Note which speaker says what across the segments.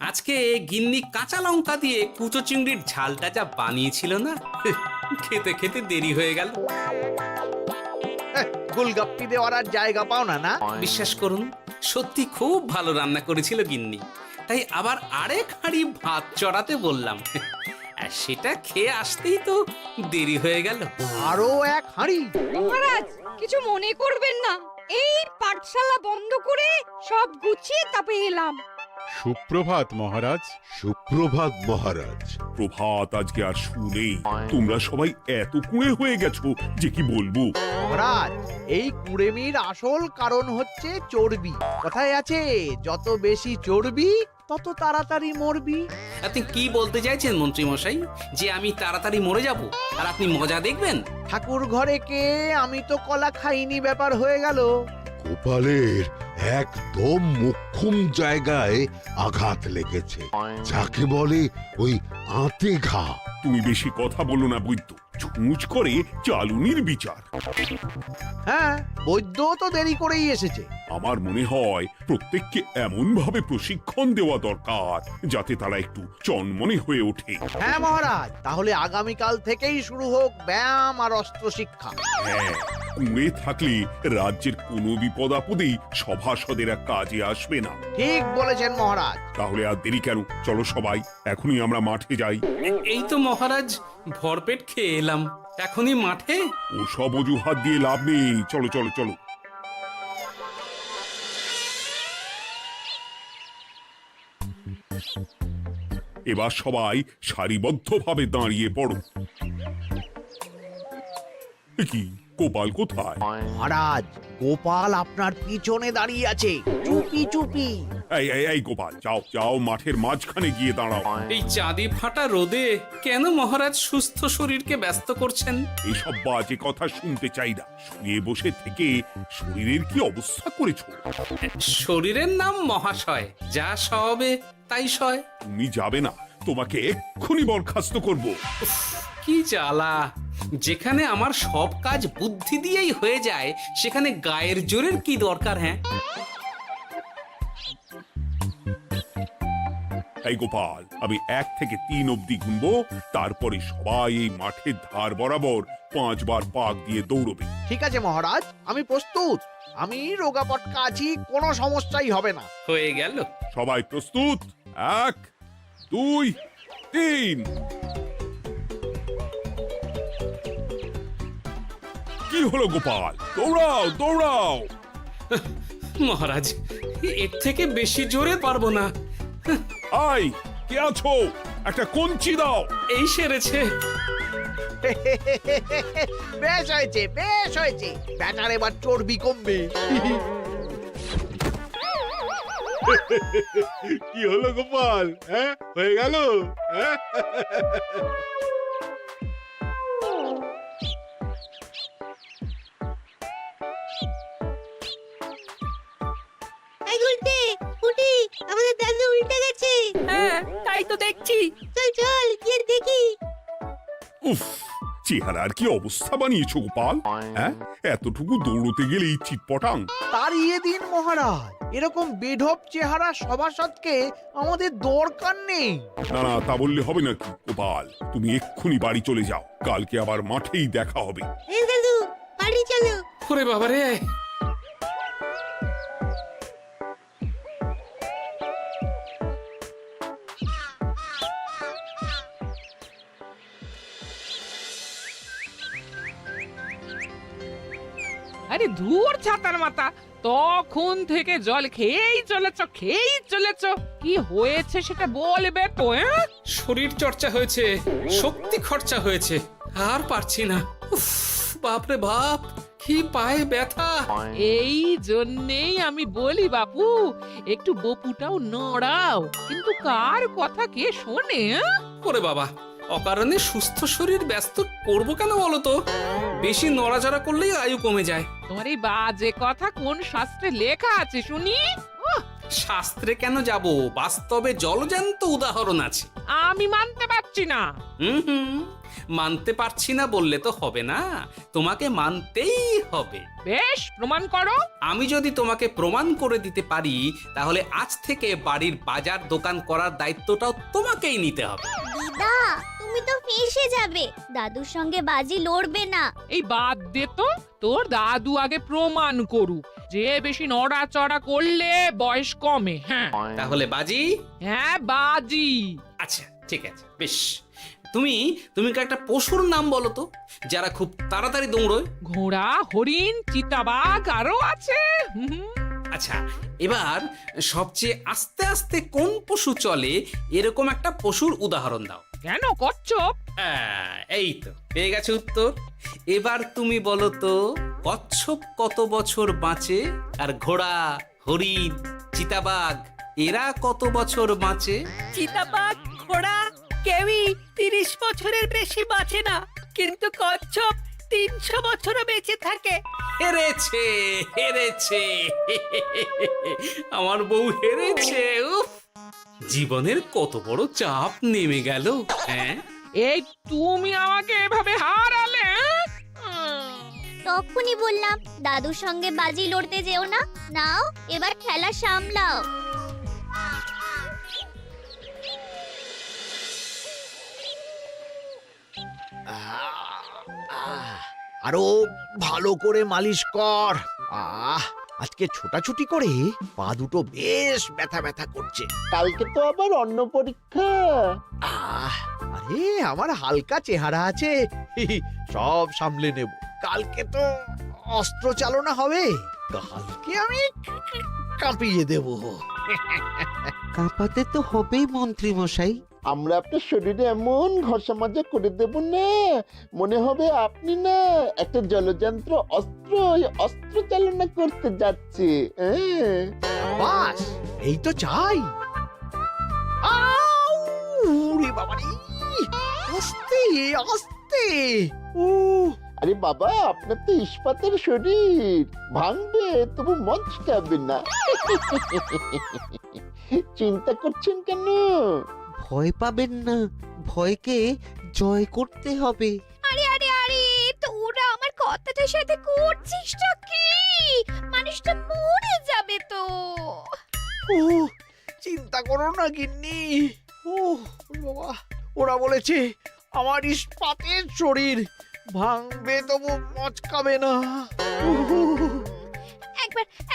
Speaker 1: আজকে গিন্নি কাঁচা লঙ্কা দিয়ে কুচো চিংড়ির ঝালটা যা বানিয়েছিল না, খেতে খেতে দেরি হয়ে গেল।
Speaker 2: গোলগাপ্পি দেওয়ার আর জায়গা পাও না না?
Speaker 1: বিশ্বাস করুন, সত্যি খুব ভালো রান্না করেছিল গিন্নি, তাই আবার আরেক হাঁড়ি ভাত চড়াতে বললাম। আর সেটা খেয়ে আসতেই তো দেরি হয়ে গেল।
Speaker 2: আরো এক হাঁড়ি?
Speaker 3: মহারাজ কিছু মনে করবেন না, এই পাঠশালা বন্ধ করে সব গুছিয়ে তারপরে এলাম।
Speaker 4: সুপ্রভাত মহারাজ।
Speaker 5: সুপ্রভাত মহারাজ।
Speaker 6: প্রভাত আজকে আর শুনেই। তোমরা সবাই এত কুঁড়ে হয়ে গেছো যে কি বলবো।
Speaker 2: মহারাজ, এই কুড়েমির আসল কারণ হচ্ছে চর্বি। কথায় আছে, যত বেশি চর্বি তত তাড়াতাড়ি মরবি।
Speaker 1: আপনি কি বলতে চাইছেন মন্ত্রী মশাই, যে আমি তাড়াতাড়ি মরে যাব আর আপনি মজা দেখবেন?
Speaker 2: ঠাকুর ঘরে কে, আমি তো কলা খাইনি ব্যাপার হয়ে গেল।
Speaker 5: গোপালের একদম মোক্ষম জায়গায় আঘাত লেগেছে, যাকে বলে ওই আঁতে ঘা।
Speaker 6: তুমি বেশি কথা বলো না বৈদ্য, ছুঁচ করে চালুনির বিচার।
Speaker 2: হ্যাঁ, বৈদ্য তো দেরি করেই এসেছে।
Speaker 6: আমার মনে হয় প্রত্যেককে এমন ভাবে প্রশিক্ষণ দেওয়া দরকার যাতে তারা একটু চনমনে হয়ে ওঠে।
Speaker 2: হ্যাঁ মহারাজ, তাহলে আগামীকাল থেকেই শুরু হোক ব্যায়াম আর অস্ত্র শিক্ষা।
Speaker 6: হ্যাঁ, কুঁড়ে থাকলে রাজ্যের কোনো বিপদ আপদেই সভাসদেরা কাজে আসবে না।
Speaker 2: ঠিক বলেছেন মহারাজ।
Speaker 6: তাহলে আর দেরি কেন, চলো সবাই এখনই আমরা মাঠে যাই।
Speaker 1: এই তো মহারাজ ভরপেট খেয়ে এলাম, এখনই মাঠে?
Speaker 6: ও সব অজুহাত দিয়ে লাভ নেই, চলো চলো চলো। এবার সবাই সারিবদ্ধভাবে দাঁড়িয়ে পড়ো। এ কি, গোপাল কোথায়?
Speaker 2: মহারাজ, গোপাল আপনার পিছনে দাঁড়িয়ে আছে, চুপি চুপি।
Speaker 6: এই গোপাল, যাও যাও, মাঠের মাঝখানে গিয়ে দাঁড়াও।
Speaker 1: এই চাঁদি ফাটা রোদে কেন মহারাজ সুস্থ শরীরকে ব্যস্ত করছেন?
Speaker 6: এইসব বাজে কথা শুনতে চাই না। শুয়ে বসে থেকে শরীরের কি অবস্থা করেছো?
Speaker 1: শরীরের নাম মহাশয়, যা সবে তাই সয়।
Speaker 6: তুমি যাবে না, তোমাকে এক্ষুনি বরখাস্ত করবো।
Speaker 1: কি জ্বালা! যেখানে আমার সব কাজ বুদ্ধি দিয়েই হয়ে যায়, সেখানে গায়ের জোরের কি দরকার? হ্যাঁ,
Speaker 6: এই গোপাল, আমি 1 থেকে 3 অব্দি গুনবো, তারপরে সবাই এই মাঠের ধার বরাবর 5 বার পাক দিয়ে দৌড়বে।
Speaker 2: ঠিক আছে মহারাজ, আমি প্রস্তুত। আমি রোগা পটকা আছি, কোনো সমস্যাই হবে না।
Speaker 1: হয়ে গেল।
Speaker 6: সবাই প্রস্তুত? 1, 2, 3। কি হলো গোপাল, দৌড়াও দৌড়াও।
Speaker 1: মহারাজ, এর থেকে বেশি জোরে পারবো না।
Speaker 6: আই, কে আছো? একটা কঞ্চি দাও।
Speaker 1: এই সেরেছে।
Speaker 2: বেশ হয়েছে, বেশ হয়েছে। ব্যাটার এবার চর্বি কমবে।
Speaker 4: কি হলো গোপাল? হ্যাঁ, হয়ে গেল? হ্যাঁ?
Speaker 7: এই উল্টে উঠি, আমাদের দাদু উল্টে গেছে।
Speaker 3: হ্যাঁ, তাই তো দেখছি।
Speaker 7: চল চল গিয়ে দেখি।
Speaker 6: উফ, চেহারার কি অবস্থা বানিয়েছো গোপাল? হ্যাঁ, এতটুকু দৌড়তে গেলেই চিটপটাং।
Speaker 2: তাড়িয়ে দিন মহারাজ, এরকম বেঢপ চেহারা সভাসদকে আমাদের দরকার নেই।
Speaker 6: না না, তা বললে হবে নাকি গোপাল? তুমি এক্ষুনি বাড়ি চলে যাও, কালকে আবার মাঠেই দেখা হবে।
Speaker 7: এই দাদু, বাড়ি চলো।
Speaker 1: ওরে বাবারে!
Speaker 8: আরে ধুর ছাতার মাথা, তখন থেকে জল খেয়েই চলেছ। কি হয়েছে সেটা বলবে তো?
Speaker 1: শরীর চর্চা হয়েছে, শক্তি খরচা হয়েছে, আর পারছি না। উফ, বাপরে বাপ, কি পায়ে ব্যথা!
Speaker 8: এই জন্যেই আমি বলি বাপু, একটু বপুটাও নড়াও, কিন্তু কার কথা কে শোনে?
Speaker 1: ওরে বাবা, অকারণে সুস্থ শরীর ব্যস্ত করবো কেন বলো তো? বেশি নড়াচড়া করলেই আয়ু কমে যায়।
Speaker 8: তোমার এই বাজে কথা কোন শাস্ত্রে লেখা আছে শুনি?
Speaker 1: শাস্ত্রে কেন যাব, বাস্তবে জলজ্যান্ত উদাহরণ আছে।
Speaker 8: আমি মানতে পারছি না।
Speaker 1: হুম, মানতে পারছি না বললে তো হবে না, তোমাকে মানতেই হবে।
Speaker 8: বেশ, প্রমাণ করো।
Speaker 1: আমি যদি তোমাকে প্রমাণ করে দিতে পারি, তাহলে আজ থেকে বাড়ির বাজার দোকান করার দায়িত্বটাও তোমাকেই নিতে হবে।
Speaker 9: দিদা তুমি তো ফেঁসে যাবে, দাদুর সঙ্গে বাজি লড়বে না।
Speaker 8: এই বাদ দে তো, তোর দাদু আগে প্রমাণ করুক যে বেশি নড়াচড়া করলে বয়স কমে। হ্যাঁ
Speaker 1: তাহলে বাজি?
Speaker 8: হ্যাঁ বাজি।
Speaker 1: আচ্ছা ঠিক আছে, বেশ। তুমি তুমি একটা পশুর নাম বলো তো, যারা খুব তাড়াতাড়ি দৌড়য়।
Speaker 8: ঘোড়া, হরিণ, চিতাবাঘ আরো আছে।
Speaker 1: আচ্ছা, এবার সবচেয়ে আস্তে আস্তে কোন পশু চলে, এরকম একটা পশুর উদাহরণ দাও।
Speaker 8: কেন কচ্ছপ?
Speaker 1: এই তো পেয়ে গেছে উত্তর। এবার তুমি বলো তো, কচ্ছপ কত বছর বাঁচে, আর ঘোড়া, হরিণ, চিতাবাঘ এরা কত বছর বাঁচে?
Speaker 10: চিতাবাঘ, ঘোড়া কেউই 30 বছরের বেশি বাঁচে না, কিন্তু কচ্ছপ 300 বছরও বেঁচে থাকে।
Speaker 1: হেরেছে, হেরেছে, আমার বউ হেরেছে। উফ, জীবনের কত বড় চাপ নেমে গেল। হ্যাঁ,
Speaker 8: এই তুমি আমাকে এভাবে হারালে।
Speaker 9: তখনই বললাম দাদুর সঙ্গে বাজি লড়তে যেও না। নাও এবার খেলা সামলাও।
Speaker 2: আরো ভালো করে মালিশ কর। আজকে ছোটাছুটি করে পা দুটো বেশ ব্যথা ব্যথা করছে।
Speaker 4: কালকে তো আবার অন্য পরীক্ষা।
Speaker 2: আরে আমার হালকা চেহারা আছে, সব সামলে নেব। কালকে তো অস্ত্র চালনা হবে, কালকে আমি কাঁপিয়ে দেব।
Speaker 11: কাঁপাতে তো হবেই মন্ত্রী মশাই।
Speaker 4: আমরা আপনার শরীরে এমন ঘষা মাজা করে দেব না, মনে হবে আপনি না একটা জলযন্ত্র অস্ত্র চালনা করতে যাচ্ছে।
Speaker 2: বাস এই তো চাই। বাবারি, আস্তে আস্তে।
Speaker 4: আরে বাবা, আপনার তো ইস্পাতের শরীর, ভাঙবে তবু মচকাবে না। চিন্তা করছেন কেন?
Speaker 11: ভয় পাবেন না, ভয়কে জয় করতে হবে।
Speaker 9: আরে আরে আরে, তোরা আমার কথাটার সাথে করছিসটা কি? মানুষটা মরে যাবে তো।
Speaker 2: চিন্তা করো না গিন্নি। বাবা, ওরা বলেছে আমার ইস্পাতের শরীর, ভাঙবে তবু মচকাবে না।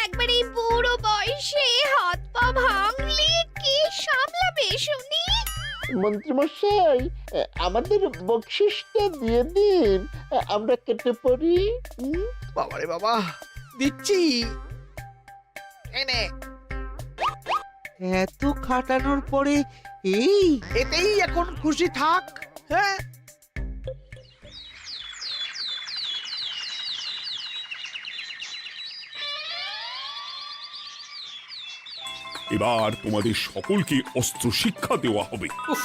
Speaker 9: একবার এই বুড়ো বয়সে হাত পা ভাঙলে কি সামলাবে শুনি?
Speaker 4: মন্ত্রীমশাই, আমাদের বকশিসটা দিয়ে দিন, আমরা কেটে পড়ি।
Speaker 2: বাবারে বাবা, দিচ্ছি। এনে
Speaker 11: এত খাটানোর পরে
Speaker 2: এতেই এখন খুশি থাক। হ্যাঁ,
Speaker 6: এবার তোমাদের সকলকে অস্ত্র শিক্ষা দেওয়া হবে।
Speaker 1: উফ,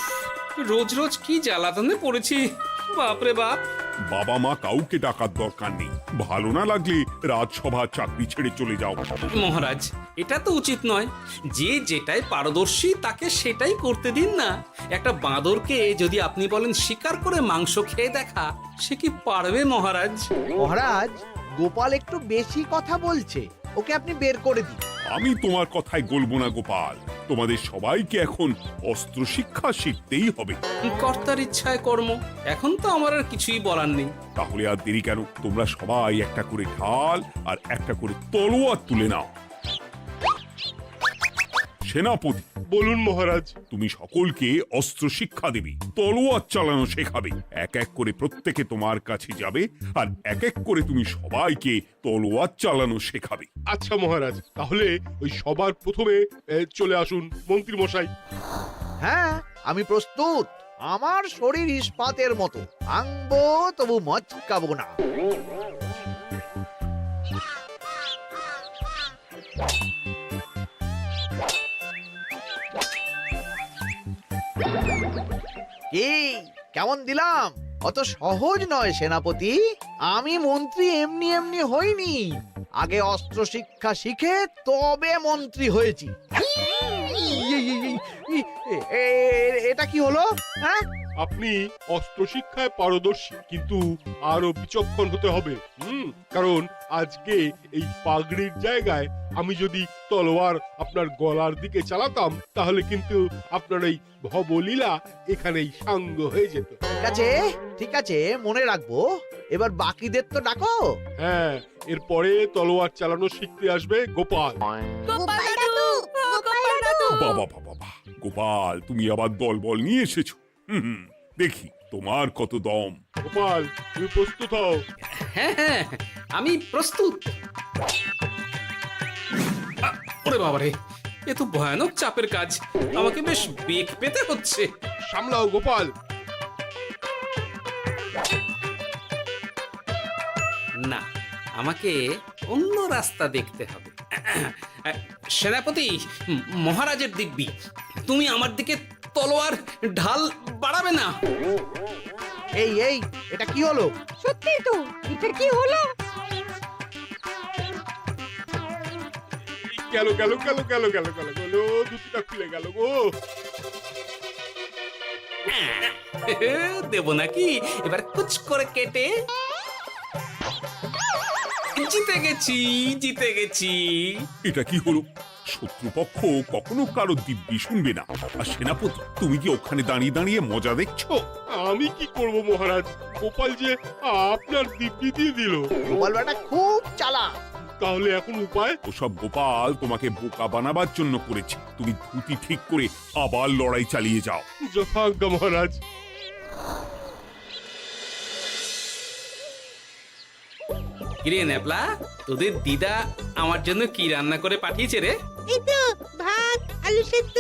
Speaker 1: রোজ রোজ কি জ্বালাতনে পড়েছি, বাপরে বাপ।
Speaker 6: বাবা মা কাউকে ডাকার দরকার নেই, ভালো না লাগলে রাজসভা চাকরি ছেড়ে চলে যাও।
Speaker 1: মহারাজ, এটা তো উচিত নয়। যে যেটাই পারদর্শী তাকে সেটাই করতে দিন না। একটা বাঁদরকে যদি আপনি বলেন শিকার করে মাংস খেয়ে দেখা, সে কি পারবে মহারাজ?
Speaker 2: মহারাজ, গোপাল একটু বেশি কথা বলছে, ওকে আপনি বের করে দিন।
Speaker 6: আমি তোমার কথায় গলবো না গোপাল, তোমাদের সবাইকে এখন অস্ত্র শিক্ষা শিখতেই হবে।
Speaker 1: কর্তার ইচ্ছায় কর্ম, এখন তো আমার আর কিছুই বলার নেই।
Speaker 6: তাহলে আর দেরি কেন, তোমরা সবাই একটা করে ঢাল আর একটা করে তলোয়ার তুলে নাও। সেনাপতি,
Speaker 4: বলুন মহারাজ।
Speaker 6: তুমি সকলকে অস্ত্র শিক্ষা দেবে, তলোয়ার চালানো শেখাবে। এক এক করে প্রত্যেকে তোমার কাছে যাবে আর এক এক করে তুমি সবাইকে তলোয়ার চালানো শেখাবে।
Speaker 4: আচ্ছা মহারাজ, তাহলে ওই সবার প্রথমে চলে আসুন মন্ত্রী মশাই।
Speaker 2: হ্যাঁ, আমি প্রস্তুত। আমার শরীর ইস্পাতের মতো, ভাঙবো তবু মচকাবো না। কি কেমন দিলাম? অত সহজ নয় সেনাপতি। আমি মন্ত্রী এমনি এমনি হইনি, আগে অস্ত্র শিক্ষা শিখে তবে মন্ত্রী হয়েছি। এটা কি হলো? হ্যাঁ,
Speaker 12: আপনি অস্ত্র শিক্ষায় পারদর্শী, কিন্তু আরো বিচক্ষণ হতে হবে। কারণ আজকে এই পাগড়ির জায়গায় আমি যদি তলোয়ার আপনার গলার দিকে চালাতাম, তাহলে কিন্তু আপনার এই ভবলীলা এখানেই সাঙ্গ হয়ে যেত।
Speaker 2: ঠিক আছে, মনে রাখবো। এবার বাকিদের তো ডাকো।
Speaker 12: হ্যাঁ, এরপরে তলোয়ার চালানো শিখতে আসবে গোপাল।
Speaker 7: গোপাল দাদু, গোপাল দাদু।
Speaker 6: বাবা বাবা বাবা, গোপাল তুমি আবার দলবল নিয়ে এসেছো। দেখি তোমার কত দম।
Speaker 12: গোপাল, তুমি প্রস্তুত হও।
Speaker 1: হ্যাঁ হ্যাঁ, আমি প্রস্তুত। ওরে বাবারে, এ তো ভয়ানক চাপের কাজ। আমাকে বেশ বেগ পেতে হচ্ছে।
Speaker 12: সামলাও গোপাল।
Speaker 1: না, আমাকে অন্য রাস্তা দেখতে হবে। সেনাপতি, মহারাজের দিব্যি, তুমি আমার দিকে তলোয়ার ঢাল বাড়াবে না।
Speaker 2: এই এটা কি হলো?
Speaker 3: সত্যি তো, এটা কি হলো?
Speaker 12: গেল গেল গেল গেল গেল গেল গেল, দুটিটা খুলে গেল গো।
Speaker 1: দেব নাকি এবার কুচ করে কেটে? জিতে গেছি, জিতে গেছি।
Speaker 6: এটা কি হলো? শত্রুপক্ষ কখনো কারো দিব্যি শুনবে না। আর সেনাপতি, তুমি কি ওখানে দাঁড়িয়ে দাঁড়িয়ে মজা দেখছো?
Speaker 12: আমি কি করব মহারাজ, গোপাল যে আপনার দিব্যি দিয়ে দিল।
Speaker 2: গোপাল বেটা খুব চালাক।
Speaker 12: তাহলে এখন উপায়?
Speaker 6: ওসব গোপাল তোমাকে বোকা বানাবার জন্য করেছে। তুমি ধুতি ঠিক করে আবার লড়াই চালিয়ে যাও।
Speaker 12: যথাজ্ঞা মহারাজ।
Speaker 1: কিরে ন্যাপলা, তোদের দিদা আমার জন্য কি রান্না করে পাঠিয়েছে রে?
Speaker 7: এই তো ভাত, আলু সেদ্ধ,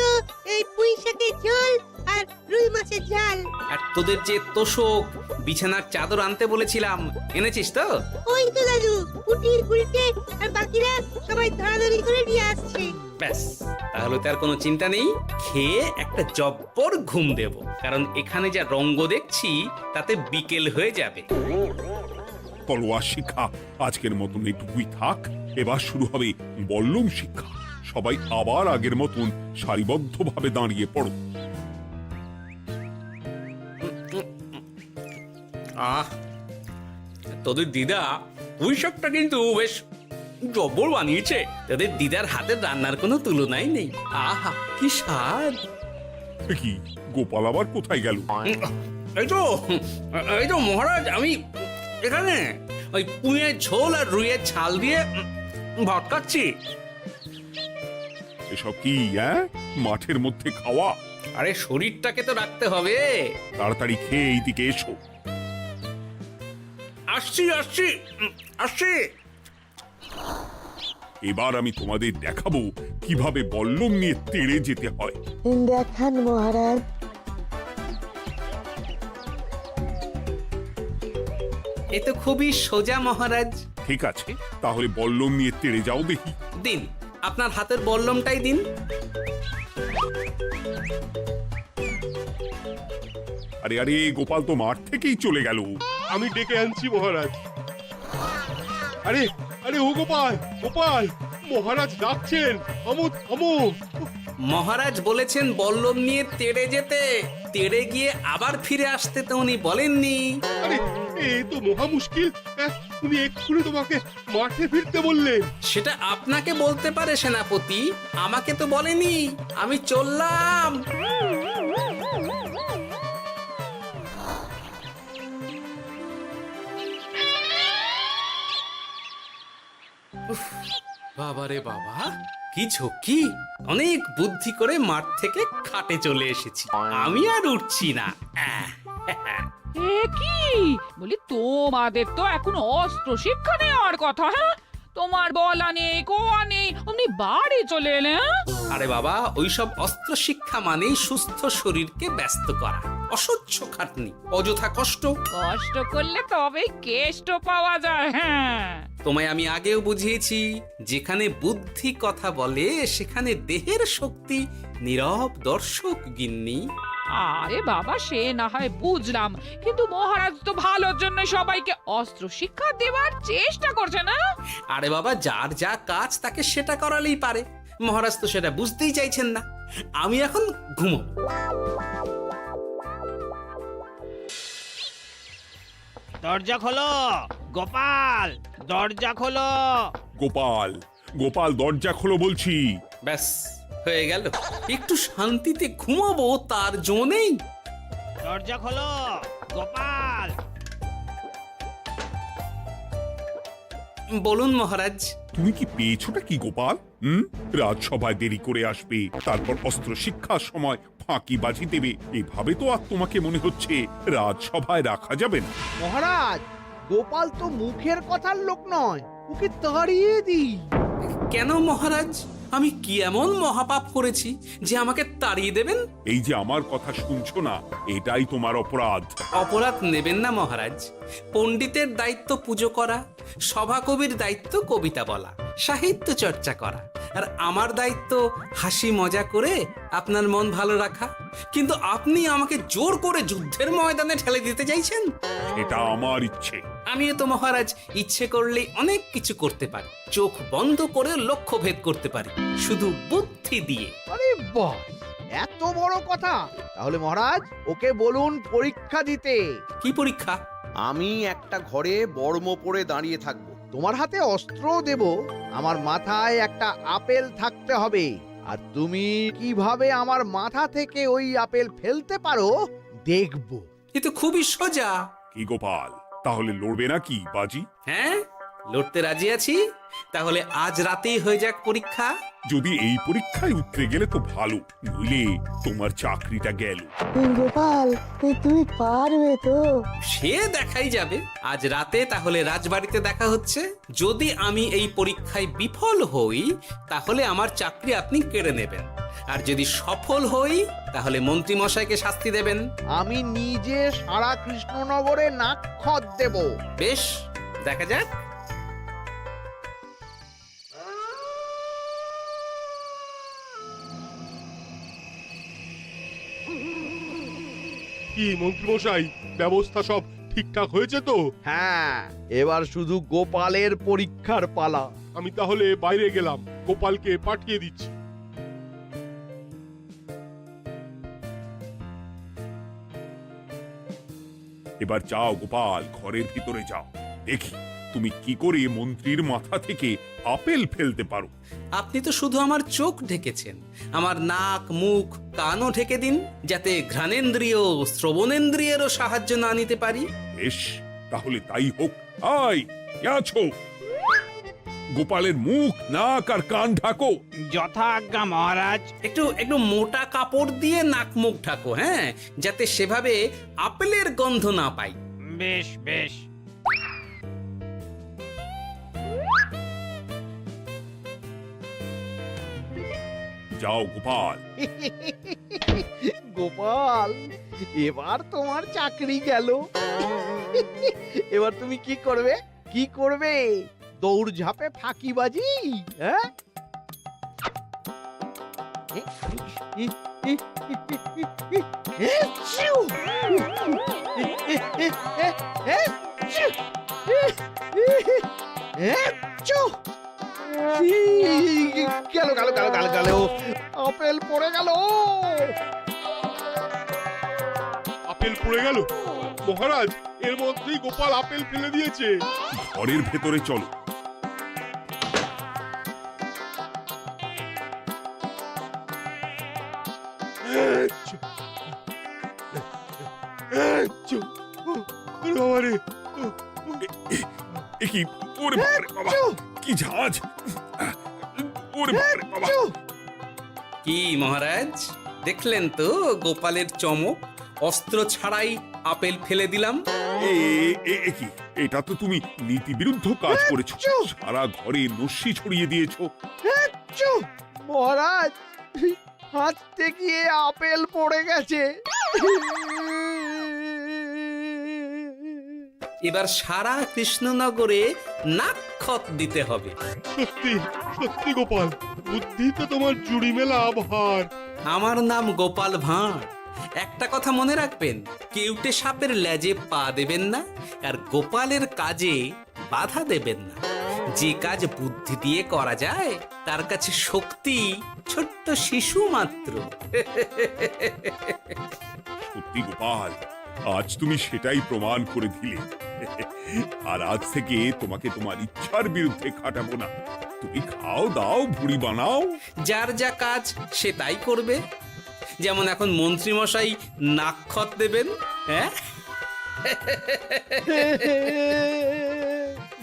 Speaker 7: এই পুঁই শাকের ঝোল আর রুই মাছের ঝাল।
Speaker 1: আর তোদের যে তোষক, বিছানার চাদর আনতে বলেছিলাম, এনেছিস তো?
Speaker 7: ওই তো দাদু, কুটির গুলটে আর বাকিরা সবাই ধরাধরি করে নিয়ে আসছে।
Speaker 1: ব্যাস, তাহলে তার কোনো চিন্তা নেই। খেয়ে একটা জব্বর ঘুম দেব, কারণ এখানে যা রঙ্গ দেখছি তাতে বিকেল হয়ে যাবে।
Speaker 6: তলোয়ার শিক্ষা আজকের মতন এইটুকুই থাক। এবার শুরু হবে বল্লম শিক্ষা। সবাই আবার আগের মতন সারিবদ্ধভাবে দাঁড়িয়ে পড়ো।
Speaker 1: আহ, তোদের দিদা পুঁই শাকটা কিন্তু বেশ জব্বর বানিয়েছে। তোদের দিদার হাতের রান্নার কোনো তুলনাই নেই। আহা, কি স্বাদ!
Speaker 6: এ কি, গোপাল আবার কোথায় গেল?
Speaker 1: এই তো মহারাজ, আমি এখানে ওই পুঁইয়ের ঝোল আর রুইয়ের ছাল দিয়ে ভাত খাচ্ছি।
Speaker 6: এসব কি মাঠের মধ্যে খাওয়া?
Speaker 1: আরে শরীরটাকে তো রাখতে হবে।
Speaker 6: তাড়াতাড়ি খেয়ে এইদিকে এসো।
Speaker 1: আসছি আসছি আসছি।
Speaker 6: এবার আমি তোমাদের দেখাবো কিভাবে বল্লম নিয়ে তেড়ে যেতে হয়।
Speaker 7: দেখান মহারাজ।
Speaker 1: এ তো খুবই সোজা মহারাজ।
Speaker 6: ঠিক আছে, তাহলে বল্লম নিয়ে তেড়ে যাও দেখি।
Speaker 1: দিন, আপনার হাতের বল্লমটাই দিন।
Speaker 6: আরে আরে, গোপাল তো মাঠ থেকেই চলে গেল।
Speaker 12: আমি ডেকে আনছি মহারাজ। আরে আরে, ও গোপাল, গোপাল, মহারাজ ডাকছেন। থামো থামো।
Speaker 1: মহারাজ বলেছেন বল্লম নিয়ে তেড়ে যেতে। তেড়ে গিয়ে আবার ফিরে আসতে তো উনি বলেননি।
Speaker 12: আরে, এ তো মহা মুশকিল। উনি এক্ষুনি তোমাকে মাঠে ফিরতে বললেন।
Speaker 1: সেটা আপনাকে বলতে পারে সেনাপতি, আমাকে তো বলেনি। আমি চললাম। বাবারে বাবা, কি ঝক্কি! অনেক বুদ্ধি করে মাঠ থেকে খাটে চলে এসেছি। আমি আর উঠছি না।
Speaker 8: এ কি বলি, তোমাদের তো এখন অস্ত্র শিক্ষা নেওয়ার কথা। হ্যাঁ, তোমার বলা নেই, কোয়া নেই, অমনি বাড়ি চলে এলে।
Speaker 1: আরে বাবা, ওইসব অস্ত্র শিক্ষা মানেই সুস্থ শরীরকে ব্যস্ত করা, অসহ্য খাটনি, অযথা কষ্ট।
Speaker 8: কষ্ট করলে তবেই কেষ্ট পাওয়া যায়। হ্যাঁ,
Speaker 1: তোমায় আমি আগেও বুঝিয়েছি, যেখানে বুদ্ধি কথা বলে সেখানে দেহের শক্তি নীরব দর্শক গিন্নি।
Speaker 8: আরে বাবা, সে না হয় বুঝলাম, কিন্তু মহারাজ তো ভালোর জন্য সবাইকে অস্ত্র শিক্ষা দেওয়ার চেষ্টা করছে না?
Speaker 1: আরে বাবা, যার যা কাজ তাকে সেটা করালেই পারে। মহারাজ তো সেটা বুঝতেই চাইছেন না। আমি এখন ঘুমো।
Speaker 2: দরজা খোলো গোপাল, দরজা খোলো।
Speaker 6: গোপাল, গোপাল দরজা খোলো বলছি।
Speaker 1: ব্যাস হয়ে গেল। একটু শান্তিতে ঘুমাবো তার জো নেই।
Speaker 2: দরজা খোলো গোপাল।
Speaker 1: বলুন মহারাজ।
Speaker 6: তুমি কি পেয়েছোটা কি গোপাল? রাজসভায় দেরি করে আসবে, তারপর অস্ত্র শিক্ষার সময় ফাঁকিবাজি দেবে, এভাবে তো আর তোমাকে মনে হচ্ছে রাজসভায় রাখা যাবে না।
Speaker 2: মহারাজ, গোপাল তো মুখের কথার লোক নয়, ওকে তাড়িয়ে দিই।
Speaker 1: কেন মহারাজ? আমি কি এমন মহাপাপ করেছি যে আমাকে তাড়িয়ে দেবেন?
Speaker 6: এই যে আমার কথা শুনছো না, এটাই তোমার অপরাধ।
Speaker 1: অপরাধ নেবেন না মহারাজ। পণ্ডিতের দায়িত্ব পুজো করা, সভাকবির দায়িত্ব কবিতা বলা, সাহিত্য চর্চা করা, আর আমার দায়িত্ব হাসি মজা করে আপনার মন ভালো রাখা। কিন্তু আপনি আমাকে জোর করে যুদ্ধের ময়দানে ঠেলে দিতে চাইছেন।
Speaker 6: এটা আমার ইচ্ছে।
Speaker 1: আমিও তো মহারাজ ইচ্ছে করলেই অনেক কিছু করতে পারি। চোখ বন্ধ করে লক্ষ্য ভেদ করতে পারি, শুধু বুদ্ধি দিয়ে।
Speaker 2: আরে বাহ, এত বড় কথা! তাহলে মহারাজ, ওকে বলুন পরীক্ষা দিতে।
Speaker 1: কি পরীক্ষা?
Speaker 13: আমি একটা ঘরে বর্ম পরে দাঁড়িয়ে থাকবো।
Speaker 2: তোমার হাতে অস্ত্রও দেব, আমার মাথায় একটা আপেল থাকতে হবে, আর তুমি কিভাবে আমার মাথা থেকে ওই আপেল ফেলতে পারো দেখব।
Speaker 1: এ তো খুবই সোজা।
Speaker 6: কি গোপাল, তাহলে লড়বে নাকি বাজি?
Speaker 1: হ্যাঁ, লড়তে রাজি আছি। তাহলে আজ রাতেই হয়ে যাক পরীক্ষা।
Speaker 6: যদি এই পরীক্ষায় উতরে গেলে তো ভালো, নইলে তোমার চাকরিটা গেল।
Speaker 7: গোপাল, তুমি পারবে তো?
Speaker 1: সে দেখাই যাবে। আজ রাতে তাহলে রাজবাড়িতে দেখা হচ্ছে। যদি আমি এই পরীক্ষায় বিফল হই, তাহলে আমার চাকরি আপনি কেড়ে নেবেন। আর যদি সফল হই, তাহলে মন্ত্রী মশাইকে শাস্তি দেবেন।
Speaker 2: আমি নিজে সারা কৃষ্ণনগরে নাক্ষত দেব।
Speaker 1: বেশ, দেখা যাক।
Speaker 12: কি মন্ত্রীমশাই, ব্যবস্থা সব ঠিকঠাক হয়েছে তো?
Speaker 2: হ্যাঁ, এবার শুধু গোপালের পরীক্ষার পালা।
Speaker 12: আমি তাহলে বাইরে গেলাম, গোপালকে পাঠিয়ে দিচ্ছি।
Speaker 6: এবার যাও গোপাল, ঘরের ভিতরে যাও, দেখি তুমি কি করে মন্ত্রীর মাথা থেকে আপেল ফেলতে পারো।
Speaker 1: আপনি তো শুধু আমার চোখ ঢেকেছেন, আমার নাক মুখ কানও ঢেকে দিন, যাতে ঘ্রাণেন্দ্রিয় শ্রবণেন্দ্রিয়েরও সাহায্য না নিতে পারি।
Speaker 6: বেশ, তাহলে তাই হোক। আয়, কে আছো? গোপালের মুখ নাক আর কান ঢাকো।
Speaker 2: যথা আজ্ঞা মহারাজ।
Speaker 1: একটু একটু মোটা কাপড় দিয়ে নাক মুখ ঢাকো, হ্যাঁ, যাতে সেভাবে আপেলের গন্ধ না পাই।
Speaker 2: বেশ বেশ।
Speaker 6: যাও গোপাল।
Speaker 2: গোপাল, এবার তোমার চাকরি গেল। এবার তুমি কি করবে? কি করবে? দৌড় ঝাঁপে ফাঁকিবাজি? হ্যাঁ? গেল গেল গেল গেল গেল, আপেল পড়ে গেল।
Speaker 12: আপেল পড়ে গেল? মহারাজ, এর মধ্যেই গোপাল আপেল ফেলে দিয়েছে।
Speaker 6: ঘরের ভেতরে চলো। কি ওরে বাবারে বাবা, কি ঝাঁজ! ওরে বাবারে বাবা।
Speaker 1: কি মহারাজ, দেখলেন তো গোপালের চমক? অস্ত্র ছাড়াই আপেল ফেলে দিলাম।
Speaker 6: কি, এটা তো তুমি নীতি বিরুদ্ধ কাজ করেছো। সারা ঘরে নস্যি ছড়িয়ে দিয়েছো।
Speaker 2: মহারাজ, হাঁটতে গিয়ে আপেল পড়ে গেছে।
Speaker 1: এবার সারা কৃষ্ণনগরে নাক্ষত দিতে হবে।
Speaker 12: সত্যি সত্যি গোপাল, বুদ্ধিতে তোমার জুড়ি মেলা ভার।
Speaker 1: আমার নাম গোপাল ভাঁড়। একটা কথা মনে রাখবেন, কেউটে সাপের লেজে পা দেবেন না, আর গোপালের কাজে বাধা দেবেন না। যে কাজ বুদ্ধি দিয়ে করা যায় তার কাছে শক্তি ছোট্ট শিশু মাত্র।
Speaker 6: সত্যি গোপাল, আজ তুমি সেটাই প্রমাণ করে দিলে। আর আজ থেকে তোমাকে তোমার ইচ্ছার বিরুদ্ধে খাটাবো না। তুমি খাও দাও, ভুড়ি বানাও।
Speaker 1: যার যা কাজ সে তাই করবে। যেমন এখন মন্ত্রী মশাই নাক্ষত দেবেন। হ্যাঁ,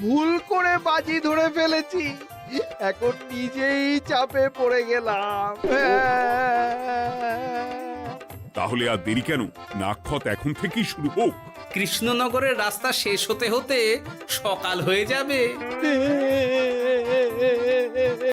Speaker 2: ভুল করে বাজি ধরে ফেলেছি, এখন নিজেই চাপে পড়ে গেলাম।
Speaker 6: তাহলে আর দেরি কেন? নাক্ষত এখন থেকেই শুরু হোক।
Speaker 1: কৃষ্ণনগরের রাস্তা শেষ হতে হতে সকাল হয়ে যাবে।